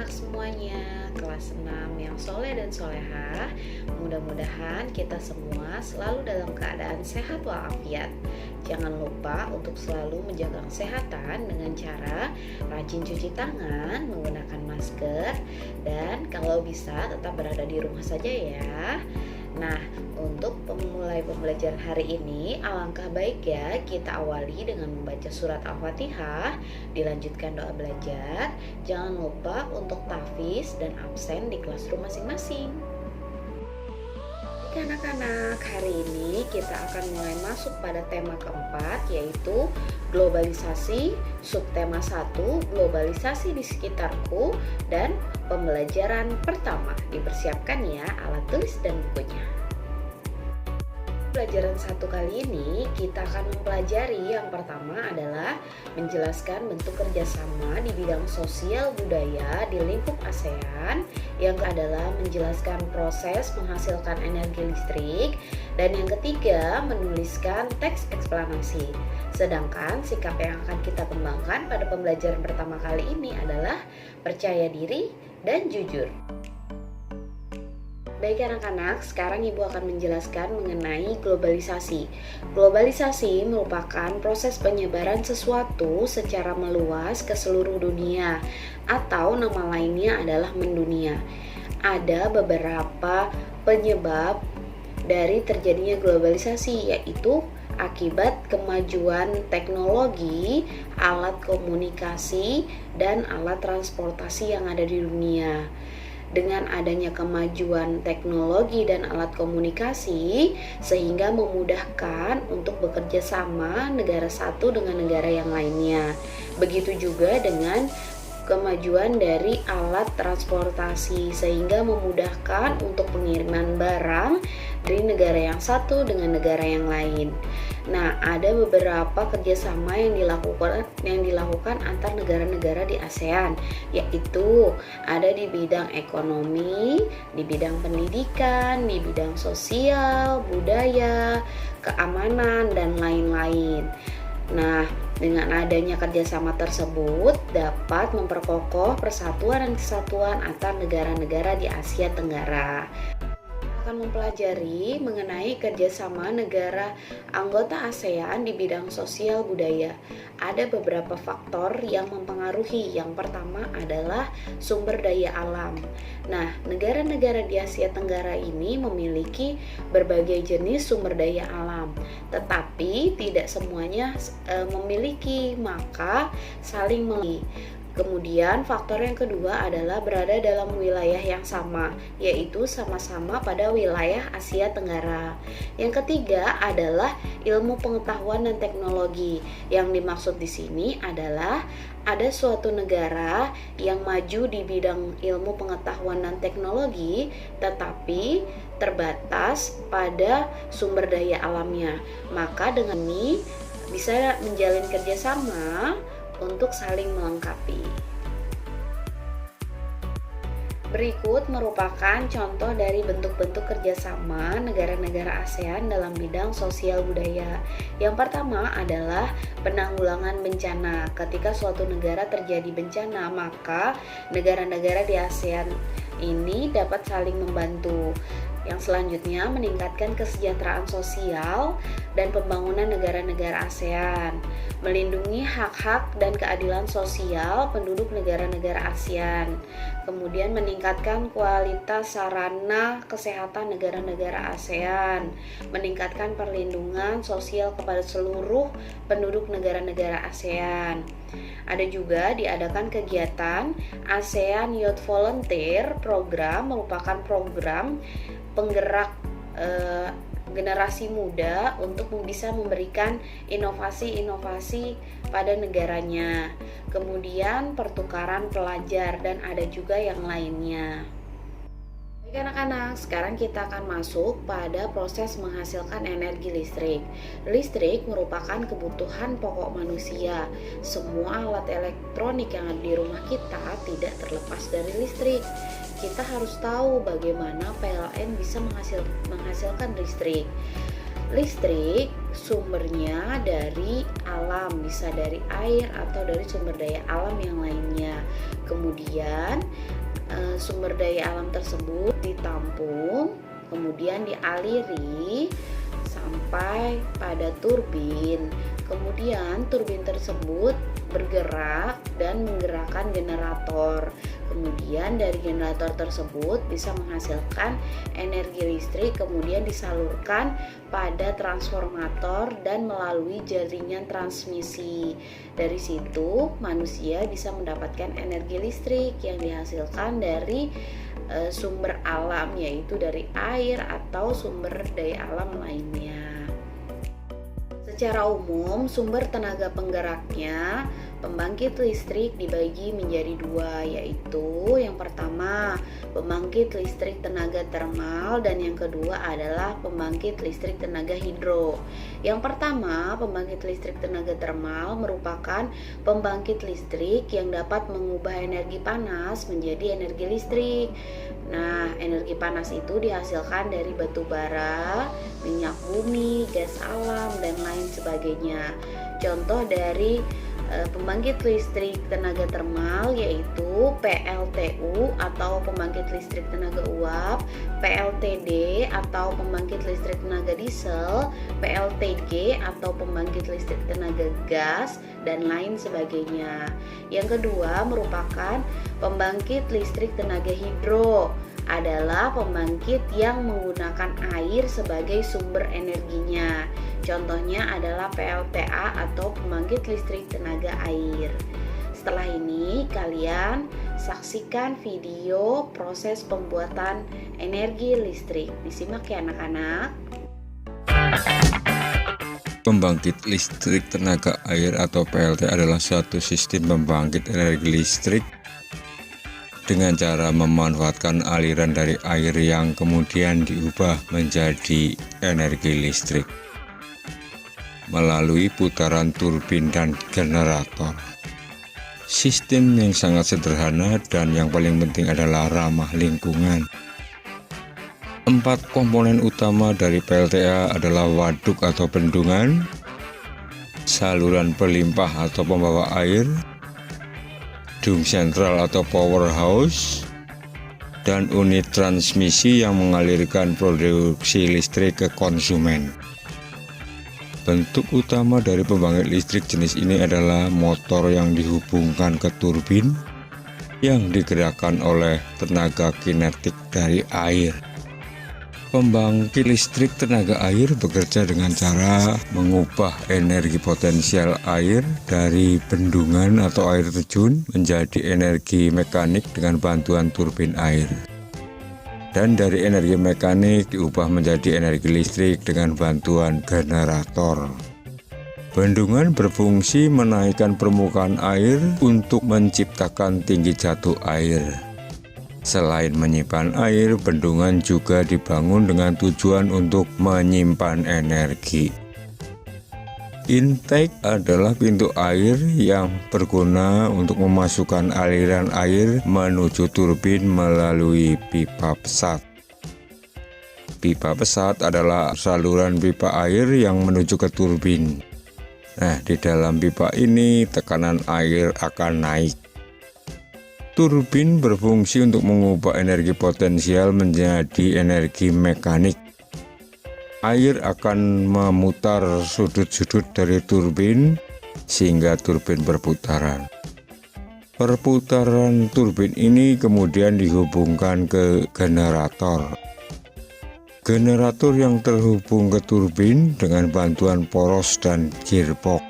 semuanya, kelas 6 yang soleh dan solehah. Mudah-mudahan kita semua selalu dalam keadaan sehat walafiat. Jangan lupa untuk selalu menjaga kesehatan dengan cara rajin cuci tangan, menggunakan masker, dan kalau bisa tetap berada di rumah saja ya. Nah, untuk memulai pembelajaran hari ini, alangkah baik ya kita awali dengan membaca surat Al-Fatihah, dilanjutkan doa belajar. Jangan lupa untuk tahfiz dan absen di classroom masing-masing. Anak-anak, hari ini kita akan mulai masuk pada tema keempat, yaitu globalisasi, subtema 1, globalisasi di sekitarku, dan pembelajaran pertama. Dipersiapkan ya alat tulis dan bukunya. Pelajaran 1 kali ini kita akan mempelajari yang pertama adalah menjelaskan bentuk kerjasama di bidang sosial budaya di lingkup ASEAN, yang adalah menjelaskan proses menghasilkan energi listrik, dan yang ketiga menuliskan teks eksplanasi. Sedangkan sikap yang akan kita kembangkan pada pembelajaran pertama kali ini adalah percaya diri dan jujur. Baik anak-anak, sekarang Ibu akan menjelaskan mengenai globalisasi. Globalisasi merupakan proses penyebaran sesuatu secara meluas ke seluruh dunia, atau nama lainnya adalah mendunia. Ada beberapa penyebab dari terjadinya globalisasi, yaitu akibat kemajuan teknologi, alat komunikasi, dan alat transportasi yang ada di dunia. Dengan adanya kemajuan teknologi dan alat komunikasi, sehingga memudahkan untuk bekerja sama negara satu dengan negara yang lainnya. Begitu juga dengan kemajuan dari alat transportasi, sehingga memudahkan untuk pengiriman barang dari negara yang satu dengan negara yang lain. Nah, ada beberapa kerjasama yang dilakukan antar negara-negara di ASEAN, yaitu ada di bidang ekonomi, di bidang pendidikan, di bidang sosial, budaya, keamanan, dan lain-lain. Nah, dengan adanya kerjasama tersebut dapat memperkokoh persatuan dan kesatuan antar negara-negara di Asia Tenggara. Akan mempelajari mengenai kerjasama negara anggota ASEAN di bidang sosial budaya. Ada beberapa faktor yang mempengaruhi. Yang pertama adalah sumber daya alam. Nah, negara-negara di Asia Tenggara ini memiliki berbagai jenis sumber daya alam, tetapi tidak semuanya memiliki, maka saling melengkapi. Kemudian faktor yang kedua adalah berada dalam wilayah yang sama, yaitu sama-sama pada wilayah Asia Tenggara. Yang ketiga adalah ilmu pengetahuan dan teknologi. Yang dimaksud di sini adalah ada suatu negara yang maju di bidang ilmu pengetahuan dan teknologi, tetapi terbatas pada sumber daya alamnya. Maka dengan ini bisa menjalin kerjasama untuk saling melengkapi. Berikut merupakan contoh dari bentuk-bentuk kerjasama negara-negara ASEAN dalam bidang sosial budaya. Yang pertama adalah penanggulangan bencana. Ketika suatu negara terjadi bencana, maka negara-negara di ASEAN ini dapat saling membantu. Yang selanjutnya meningkatkan kesejahteraan sosial dan pembangunan negara-negara ASEAN, melindungi hak-hak dan keadilan sosial penduduk negara-negara ASEAN, kemudian meningkatkan kualitas sarana kesehatan negara-negara ASEAN, meningkatkan perlindungan sosial kepada seluruh penduduk negara-negara ASEAN. Ada juga diadakan kegiatan ASEAN Youth Volunteer Program, merupakan program penggerak generasi muda untuk bisa memberikan inovasi-inovasi pada negaranya. Kemudian pertukaran pelajar, dan ada juga yang lainnya. Baik anak-anak, sekarang kita akan masuk pada proses menghasilkan energi listrik. Listrik merupakan kebutuhan pokok manusia. Semua alat elektronik yang ada di rumah kita tidak terlepas dari listrik. Kita harus tahu bagaimana PLN bisa menghasilkan listrik. Listrik sumbernya dari alam, bisa dari air atau dari sumber daya alam yang lainnya. Kemudian sumber daya alam tersebut ditampung, kemudian dialiri sampai pada turbin. Kemudian turbin tersebut bergerak dan menggerakkan generator. Kemudian dari generator tersebut bisa menghasilkan energi listrik, kemudian disalurkan pada transformator dan melalui jaringan transmisi. Dari situ manusia bisa mendapatkan energi listrik yang dihasilkan dari sumber alam, yaitu dari air atau sumber daya alam lainnya. Secara umum, sumber tenaga penggeraknya pembangkit listrik dibagi menjadi dua, yaitu yang pertama pembangkit listrik tenaga termal dan yang kedua adalah pembangkit listrik tenaga hidro. Yang pertama, pembangkit listrik tenaga termal merupakan pembangkit listrik yang dapat mengubah energi panas menjadi energi listrik. Nah, energi panas itu dihasilkan dari batu bara, minyak bumi, gas alam, dan lain sebagainya. Contoh dari pembangkit listrik tenaga termal yaitu PLTU atau pembangkit listrik tenaga uap, PLTD atau pembangkit listrik tenaga diesel, PLTG atau pembangkit listrik tenaga gas, dan lain sebagainya. Yang kedua merupakan pembangkit listrik tenaga hidro, adalah pembangkit yang menggunakan air sebagai sumber energinya. Contohnya adalah PLTA atau pembangkit listrik tenaga air. Setelah ini kalian saksikan video proses pembuatan energi listrik. Disimak ya anak-anak. Pembangkit listrik tenaga air atau PLT adalah suatu sistem pembangkit energi listrik dengan cara memanfaatkan aliran dari air yang kemudian diubah menjadi energi listrik melalui putaran turbin dan generator. Sistem yang sangat sederhana dan yang paling penting adalah ramah lingkungan. 4 komponen utama dari PLTA adalah waduk atau bendungan, saluran pelimpah atau pembawa air, dung sentral atau powerhouse, dan unit transmisi yang mengalirkan produksi listrik ke konsumen. Bentuk utama dari pembangkit listrik jenis ini adalah motor yang dihubungkan ke turbin yang digerakkan oleh tenaga kinetik dari air. Pembangkit listrik tenaga air bekerja dengan cara mengubah energi potensial air dari bendungan atau air terjun menjadi energi mekanik dengan bantuan turbin air. Dan dari energi mekanik diubah menjadi energi listrik dengan bantuan generator. Bendungan berfungsi menaikkan permukaan air untuk menciptakan tinggi jatuh air. Selain menyimpan air, bendungan juga dibangun dengan tujuan untuk menyimpan energi. Intake adalah pintu air yang berguna untuk memasukkan aliran air menuju turbin melalui pipa pesat. Pipa pesat adalah saluran pipa air yang menuju ke turbin. Nah, di dalam pipa ini tekanan air akan naik. Turbin berfungsi untuk mengubah energi potensial menjadi energi mekanik. Air akan memutar sudut-sudut dari turbin sehingga turbin berputaran. Perputaran turbin ini kemudian dihubungkan ke generator. Generator yang terhubung ke turbin dengan bantuan poros dan gearbox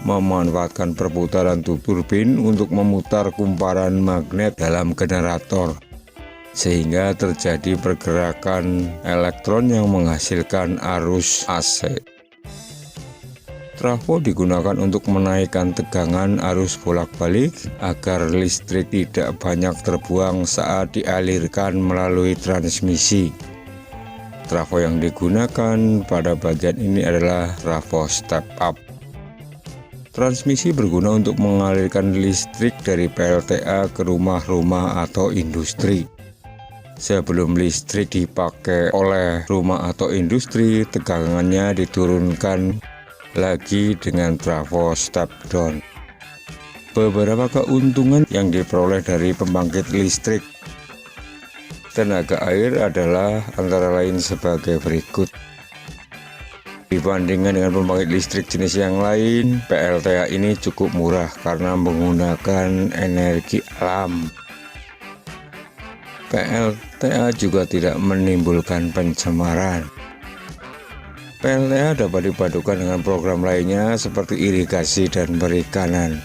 memanfaatkan perputaran turbin untuk memutar kumparan magnet dalam generator, sehingga terjadi pergerakan elektron yang menghasilkan arus AC. Trafo digunakan untuk menaikkan tegangan arus bolak-balik agar listrik tidak banyak terbuang saat dialirkan melalui transmisi. Trafo yang digunakan pada bagian ini adalah trafo step up. Transmisi berguna untuk mengalirkan listrik dari PLTA ke rumah-rumah atau industri. Sebelum listrik dipakai oleh rumah atau industri, tegangannya diturunkan lagi dengan trafo step down. Beberapa keuntungan yang diperoleh dari pembangkit listrik tenaga air adalah antara lain sebagai berikut. Dibandingkan dengan pembangkit listrik jenis yang lain, PLTA ini cukup murah karena menggunakan energi alam. PLTA juga tidak menimbulkan pencemaran. PLTA dapat dipadukan dengan program lainnya seperti irigasi dan perikanan.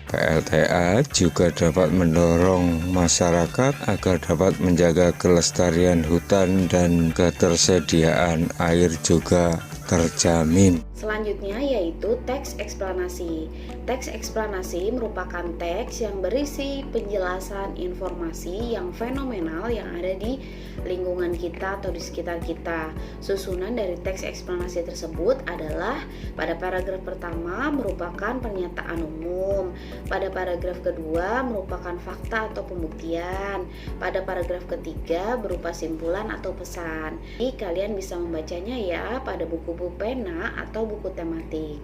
PLTA juga dapat mendorong masyarakat agar dapat menjaga kelestarian hutan dan ketersediaan air juga terjamin. Selanjutnya yaitu teks eksplanasi. Teks eksplanasi merupakan teks yang berisi penjelasan informasi yang fenomenal yang ada di lingkungan kita atau di sekitar kita. Susunan dari teks eksplanasi tersebut adalah pada paragraf pertama merupakan pernyataan umum, pada paragraf kedua merupakan fakta atau pembuktian, pada paragraf ketiga berupa simpulan atau pesan. Jadi kalian bisa membacanya ya pada buku-buku pena atau buku tematik.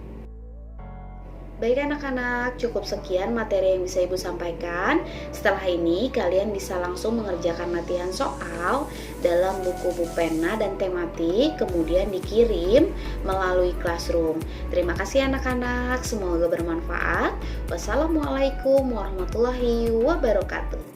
Baik anak-anak, cukup sekian materi yang bisa Ibu sampaikan. Setelah ini kalian bisa langsung mengerjakan latihan soal dalam buku pena dan tematik, kemudian dikirim melalui Classroom. Terima kasih anak-anak, semoga bermanfaat. Wassalamualaikum warahmatullahi wabarakatuh.